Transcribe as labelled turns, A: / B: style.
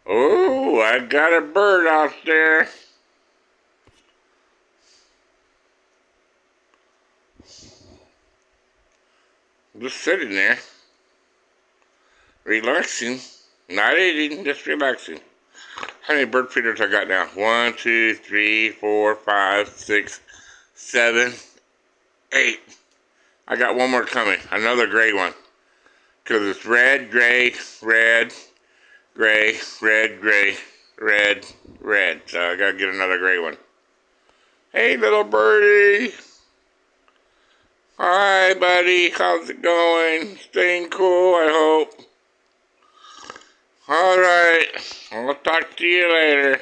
A: Oh, I got a bird out there. Just sitting there. Relaxing. Not eating, just relaxing. How many bird feeders I got now? 1, 2, 3, 4, 5, 6, 7, 8. I got one more coming. Another gray one. Because it's red, gray, red, gray, red, gray, red, red. So I gotta get another gray one. Hey, little birdie. Hi, buddy. How's it going? Staying cool, I hope. Alright. I'll talk to you later.